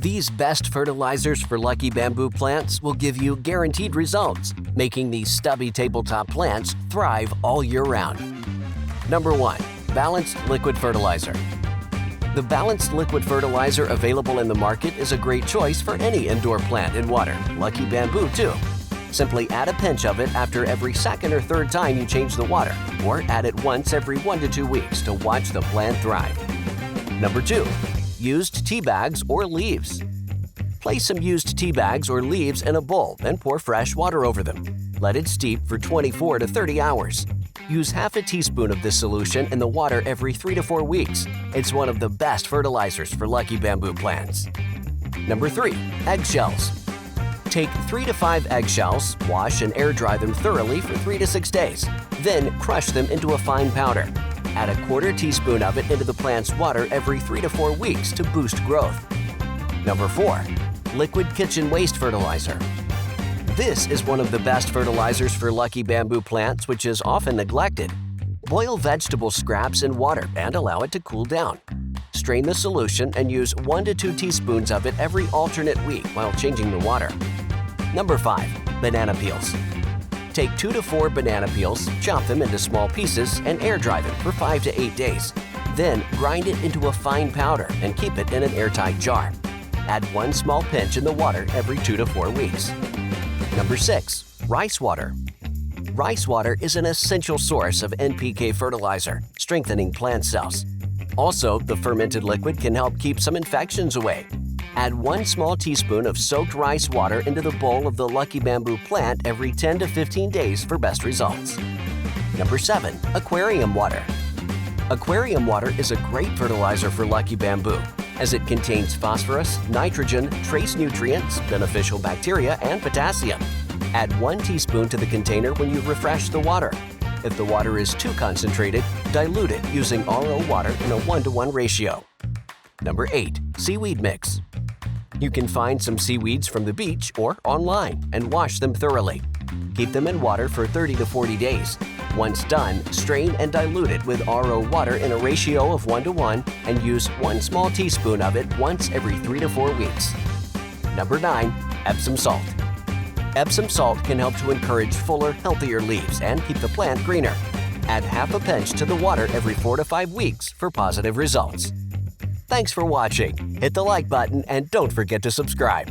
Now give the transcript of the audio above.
These best fertilizers for lucky bamboo plants will give you guaranteed results, making these stubby tabletop plants thrive all year round. Number 1. Balanced Liquid Fertilizer. The balanced liquid fertilizer available in the market is a great choice for any indoor plant in water, lucky bamboo too. Simply add a pinch of it after every second or third time you change the water, or add it once every 1 to 2 weeks to watch the plant thrive. Number 2. Used tea bags or leaves. Place some used tea bags or leaves in a bowl and pour fresh water over them. Let it steep for 24 to 30 hours. Use half a teaspoon of this solution in the water every 3 to 4 weeks. It's one of the best fertilizers for lucky bamboo plants. Number 3. Eggshells. Take 3 to 5 eggshells, wash and air dry them thoroughly for 3 to 6 days. Then crush them into a fine powder. Add a quarter teaspoon of it into the plant's water every 3 to 4 weeks to boost growth. Number 4. Liquid Kitchen Waste Fertilizer. This is one of the best fertilizers for lucky bamboo plants, which is often neglected. Boil vegetable scraps in water and allow it to cool down. Strain the solution and use 1 to 2 teaspoons of it every alternate week while changing the water. Number 5. Banana peels. Take 2 to 4 banana peels, chop them into small pieces, and air dry them for 5 to 8 days. Then grind it into a fine powder and keep it in an airtight jar. Add 1 small pinch in the water every 2 to 4 weeks. Number 6. Rice water. Rice water is an essential source of NPK fertilizer, strengthening plant cells. Also, the fermented liquid can help keep some infections away. Add 1 small teaspoon of soaked rice water into the bowl of the lucky bamboo plant every 10 to 15 days for best results. Number 7. Aquarium water. Aquarium water is a great fertilizer for lucky bamboo, as it contains phosphorus, nitrogen, trace nutrients, beneficial bacteria, and potassium. Add 1 teaspoon to the container when you refresh the water. If the water is too concentrated, dilute it using RO water in a 1-to-1 ratio. Number 8. Seaweed mix. You can find some seaweeds from the beach or online and wash them thoroughly. Keep them in water for 30 to 40 days. Once done, strain and dilute it with RO water in a ratio of 1-to-1 and use 1 small teaspoon of it once every 3 to 4 weeks. Number 9. Epsom salt. Epsom salt can help to encourage fuller, healthier leaves and keep the plant greener. Add half a pinch to the water every 4 to 5 weeks for positive results. Thanks for watching. Hit the like button and don't forget to subscribe.